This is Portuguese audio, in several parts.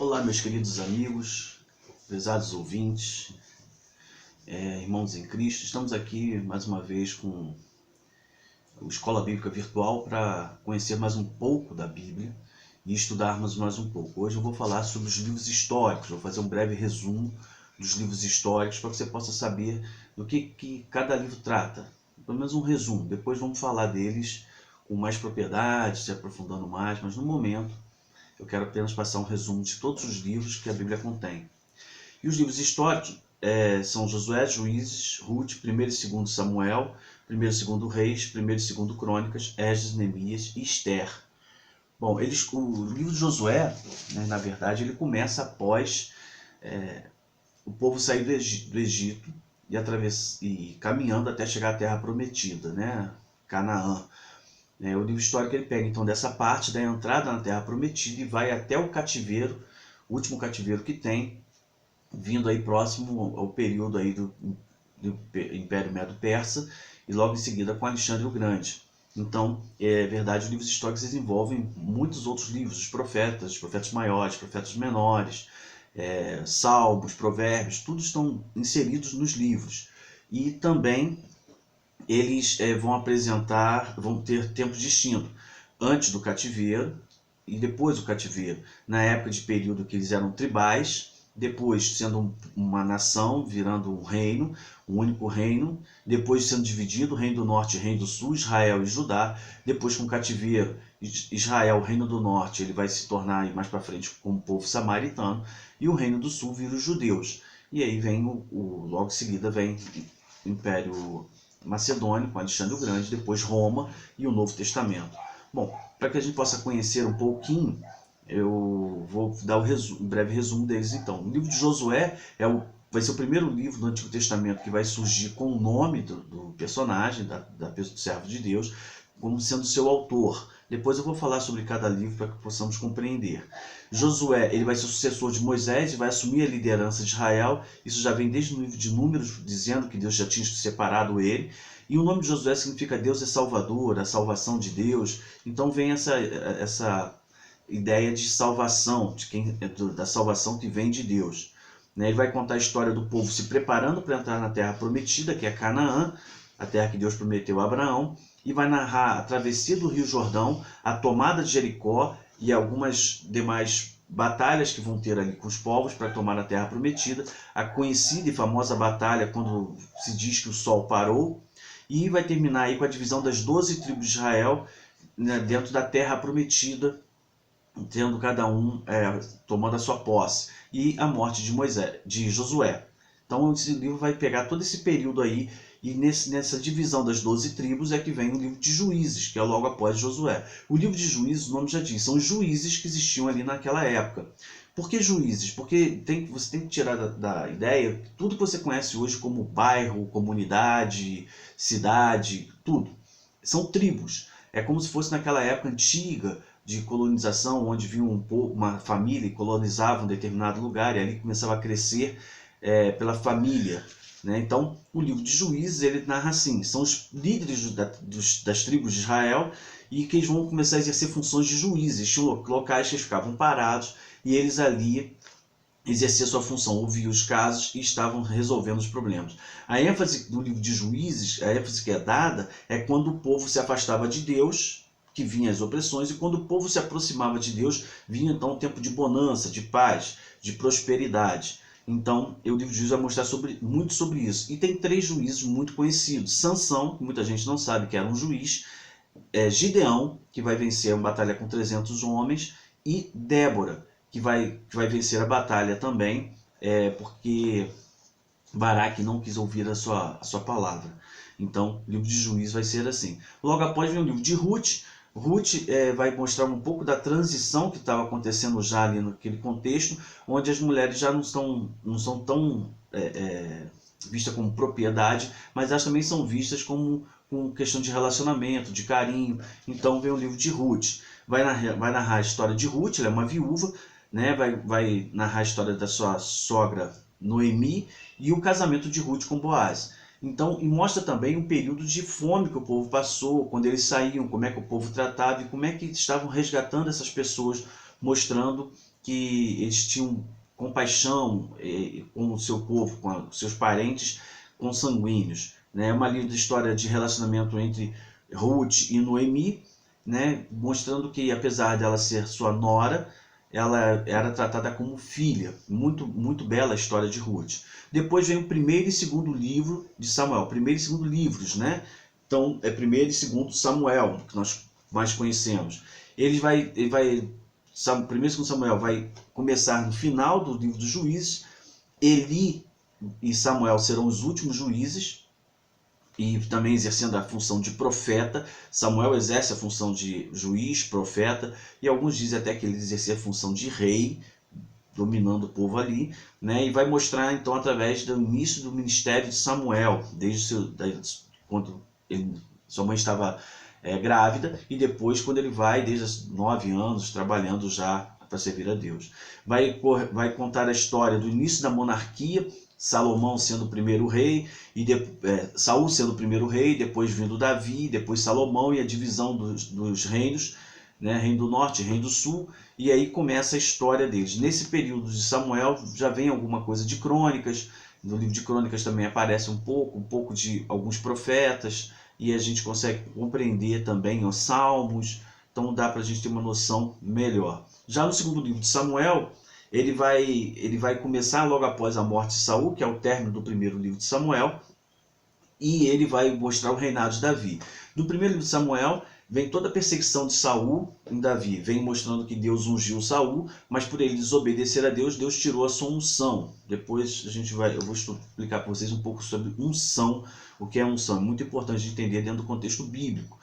Olá, meus queridos amigos, prezados ouvintes, irmãos em Cristo. Estamos aqui mais uma vez com o Escola Bíblica Virtual para conhecer mais um pouco da Bíblia e estudarmos mais um pouco. Hoje eu vou falar sobre os livros históricos, vou fazer um breve resumo dos livros históricos para que você possa saber do que cada livro trata. Pelo menos um resumo, depois vamos falar deles com mais propriedade, se aprofundando mais, mas no momento eu quero apenas passar um resumo de todos os livros que a Bíblia contém. E os livros históricos são Josué, Juízes, Ruth, 1º e 2º Samuel, 1º e 2º Reis, 1º e 2º Crônicas, Esdras, Neemias e Esther. Bom, o livro de Josué, na verdade, ele começa após o povo sair do Egito e caminhando até chegar à Terra Prometida, Canaã. O livro histórico ele pega então dessa parte da entrada na Terra Prometida e vai até o cativeiro, o último cativeiro que tem, vindo aí próximo ao período aí do Império Medo-Persa e logo em seguida com Alexandre o Grande. Então, é verdade, os livros históricos desenvolvem muitos outros livros, os profetas maiores, profetas menores, salmos, provérbios, tudo estão inseridos nos livros. E também eles vão ter tempos distintos, antes do cativeiro e depois do cativeiro. Na época de período que eles eram tribais, depois sendo uma nação, virando um reino, um único reino, depois sendo dividido, o reino do norte e o reino do sul, Israel e Judá, depois com o cativeiro, Israel, o reino do norte, ele vai se tornar mais para frente como povo samaritano, e o reino do sul vira os judeus. E aí vem logo em seguida vem o Império Macedônio, com Alexandre o Grande, depois Roma e o Novo Testamento. Bom, para que a gente possa conhecer um pouquinho, eu vou dar um breve resumo deles então. O livro de Josué vai ser o primeiro livro do Antigo Testamento que vai surgir com o nome do personagem, do servo de Deus, como sendo seu autor. Depois eu vou falar sobre cada livro para que possamos compreender. Josué, ele vai ser o sucessor de Moisés e vai assumir a liderança de Israel. Isso já vem desde o livro de Números, dizendo que Deus já tinha separado ele. E o nome de Josué significa Deus é Salvador, a salvação de Deus. Então vem essa ideia de salvação, da salvação que vem de Deus. Ele vai contar a história do povo se preparando para entrar na Terra Prometida, que é Canaã, a terra que Deus prometeu a Abraão, e vai narrar a travessia do Rio Jordão, a tomada de Jericó e algumas demais batalhas que vão ter ali com os povos para tomar a Terra Prometida, a conhecida e famosa batalha quando se diz que o sol parou, e vai terminar aí com a divisão das 12 tribos de Israel dentro da Terra Prometida, tendo cada um tomando a sua posse, e a morte de Josué. Então esse livro vai pegar todo esse período aí, e nessa divisão das 12 tribos é que vem o livro de Juízes, que é logo após Josué. O livro de Juízes, o nome já diz, são os juízes que existiam ali naquela época. Por que juízes? Porque você tem que tirar da ideia que tudo que você conhece hoje como bairro, comunidade, cidade, tudo, são tribos. É como se fosse naquela época antiga de colonização, onde vinha uma família e colonizava um determinado lugar, e ali começava a crescer pela família. Então, o livro de Juízes, ele narra assim, são os líderes das tribos de Israel e que eles vão começar a exercer funções de juízes. Tinham locais que eles ficavam parados e eles ali exerciam sua função, ouviam os casos e estavam resolvendo os problemas. A ênfase do livro de Juízes, a ênfase que é dada, é quando o povo se afastava de Deus, que vinham as opressões, e quando o povo se aproximava de Deus, vinha então um tempo de bonança, de paz, de prosperidade. Então, o livro de Juízes vai mostrar muito sobre isso. E tem 3 juízes muito conhecidos. Sansão, que muita gente não sabe que era um juiz, Gideão, que vai vencer uma batalha com 300 homens, e Débora, que vai vencer a batalha também, porque Baraque não quis ouvir a sua palavra. Então, o livro de Juízes vai ser assim. Logo após vem o livro de Ruth. Ruth vai mostrar um pouco da transição que estava acontecendo já ali naquele contexto, onde as mulheres já não são tão vistas como propriedade, mas elas também são vistas como questão de relacionamento, de carinho. Então vem o livro de Ruth. Vai narrar a história de Ruth, ela é uma viúva, vai narrar a história da sua sogra Noemi e o casamento de Ruth com Boaz. Então, e mostra também um período de fome que o povo passou, quando eles saíam, como é que o povo tratava e como é que estavam resgatando essas pessoas, mostrando que eles tinham compaixão com o seu povo, com os seus parentes consanguíneos. Né? É uma linda história de relacionamento entre Ruth e Noemi, né? Mostrando que, apesar dela ser sua nora, ela era tratada como filha. Muito, muito bela a história de Ruth. Depois vem o primeiro e segundo livro de Samuel. Primeiro e segundo livros, né? Então, é primeiro e segundo Samuel, que nós mais conhecemos. Primeiro e segundo Samuel vai começar no final do livro dos Juízes. Eli e Samuel serão os últimos juízes, e também exercendo a função de profeta. Samuel exerce a função de juiz, profeta, e alguns dizem até que ele exercia a função de rei, dominando o povo ali, né? E vai mostrar então através do início do ministério de Samuel, quando sua mãe estava grávida, e depois quando ele vai, desde os 9 anos, trabalhando já para servir a Deus. Vai contar a história do início da monarquia, Salomão sendo o primeiro rei, Saul sendo o primeiro rei, depois vindo Davi, depois Salomão, e a divisão dos reinos, né? Reino do Norte, Reino do Sul, e aí começa a história deles. Nesse período de Samuel já vem alguma coisa de crônicas, no livro de crônicas também aparece um pouco de alguns profetas, e a gente consegue compreender também os salmos, então dá para a gente ter uma noção melhor. Já no segundo livro de Samuel, ele vai começar logo após a morte de Saul, que é o término do primeiro livro de Samuel, e ele vai mostrar o reinado de Davi. No primeiro livro de Samuel, vem toda a perseguição de Saul em Davi, vem mostrando que Deus ungiu Saul, mas por ele desobedecer a Deus, Deus tirou a sua unção. Depois eu vou explicar para vocês um pouco sobre unção, o que é unção. É muito importante de entender dentro do contexto bíblico.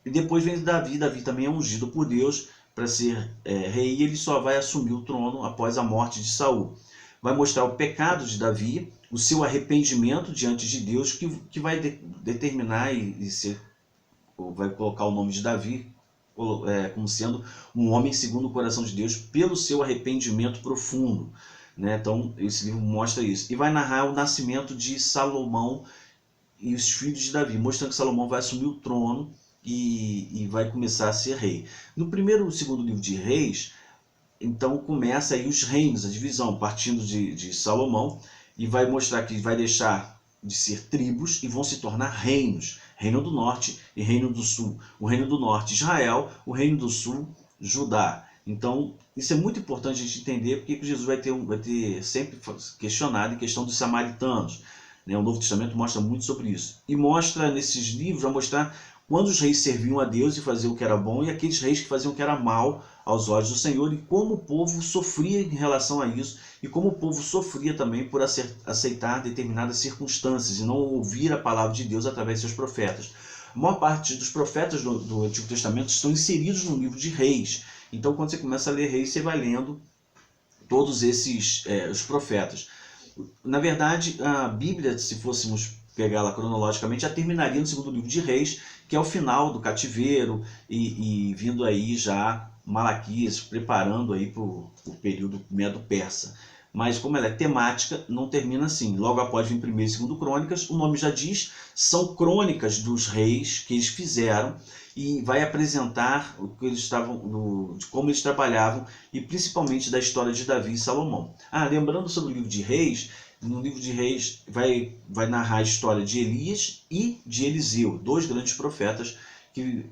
E depois vem Davi também é ungido por Deus para ser rei, e ele só vai assumir o trono após a morte de Saul. Vai mostrar o pecado de Davi, o seu arrependimento diante de Deus, que vai determinar vai colocar o nome de Davi como sendo um homem segundo o coração de Deus, pelo seu arrependimento profundo. Né? Então, esse livro mostra isso. E vai narrar o nascimento de Salomão e os filhos de Davi, mostrando que Salomão vai assumir o trono e vai começar a ser rei. No primeiro e segundo livro de Reis, então começa aí os reinos, a divisão, partindo de Salomão, e vai mostrar que vai deixar de ser tribos e vão se tornar reinos. Reino do Norte e Reino do Sul. O Reino do Norte, Israel, o Reino do Sul, Judá. Então, isso é muito importante a gente entender, porque Jesus vai ter sempre questionado em questão dos samaritanos. Né? O Novo Testamento mostra muito sobre isso. E mostra nesses livros, vai mostrar quando os reis serviam a Deus e faziam o que era bom, e aqueles reis que faziam o que era mal aos olhos do Senhor, e como o povo sofria em relação a isso, e como o povo sofria também por aceitar determinadas circunstâncias e não ouvir a palavra de Deus através de seus profetas. A maior parte dos profetas do Antigo Testamento estão inseridos no livro de Reis. Então, quando você começa a ler Reis, você vai lendo todos esses os profetas. Na verdade, a Bíblia, se fôssemos pegá-la cronologicamente, já terminaria no segundo livro de Reis, que é o final do cativeiro, e vindo aí já Malaquias, preparando aí para o período Medo-Persa. Mas como ela é temática, não termina assim. Logo após vir primeiro e segundo crônicas, o nome já diz, são crônicas dos reis que eles fizeram, e vai apresentar o que eles de como eles trabalhavam, e principalmente da história de Davi e Salomão. Lembrando sobre o livro de Reis, no livro de Reis vai narrar a história de Elias e de Eliseu, dois grandes profetas que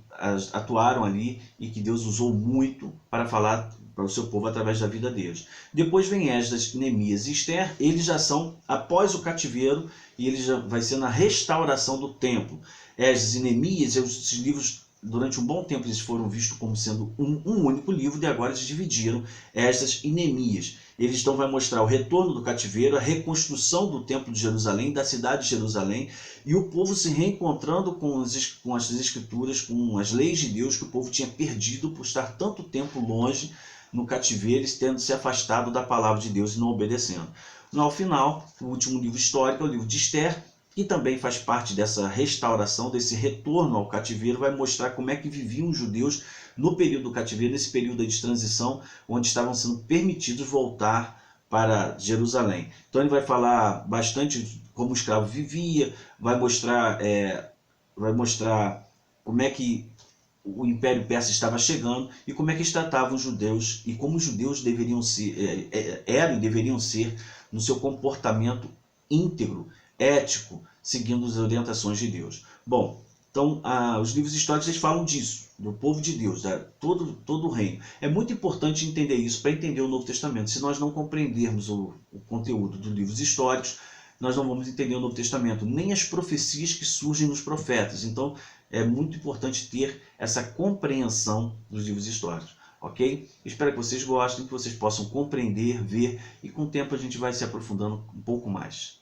atuaram ali e que Deus usou muito para falar para o seu povo através da vida deles. Depois vem Esdras, Neemias e Esther, eles já são após o cativeiro, e eles já vai ser na restauração do templo. Esdras e Neemias, esses livros, durante um bom tempo eles foram vistos como sendo um único livro, e agora eles dividiram Esdras e Neemias. Eles então vai mostrar o retorno do cativeiro, a reconstrução do templo de Jerusalém, da cidade de Jerusalém, e o povo se reencontrando com as escrituras, com as leis de Deus que o povo tinha perdido por estar tanto tempo longe no cativeiro, tendo se afastado da palavra de Deus e não obedecendo. Ao final, o último livro histórico é o livro de Esther, que também faz parte dessa restauração, desse retorno ao cativeiro, vai mostrar como é que viviam os judeus no período do cativeiro, nesse período de transição, onde estavam sendo permitidos voltar para Jerusalém. Então ele vai falar bastante como o escravo vivia, vai mostrar como é que o Império Persa estava chegando e como é que eles tratavam os judeus e como os judeus deveriam ser, eram e deveriam ser no seu comportamento íntegro, ético, seguindo as orientações de Deus. Bom, então os livros históricos eles falam disso, do povo de Deus, todo o reino. É muito importante entender isso para entender o Novo Testamento. Se nós não compreendermos o conteúdo dos livros históricos, nós não vamos entender o Novo Testamento, nem as profecias que surgem nos profetas. Então, é muito importante ter essa compreensão dos livros históricos, ok? Espero que vocês gostem, que vocês possam compreender, ver, e com o tempo a gente vai se aprofundando um pouco mais.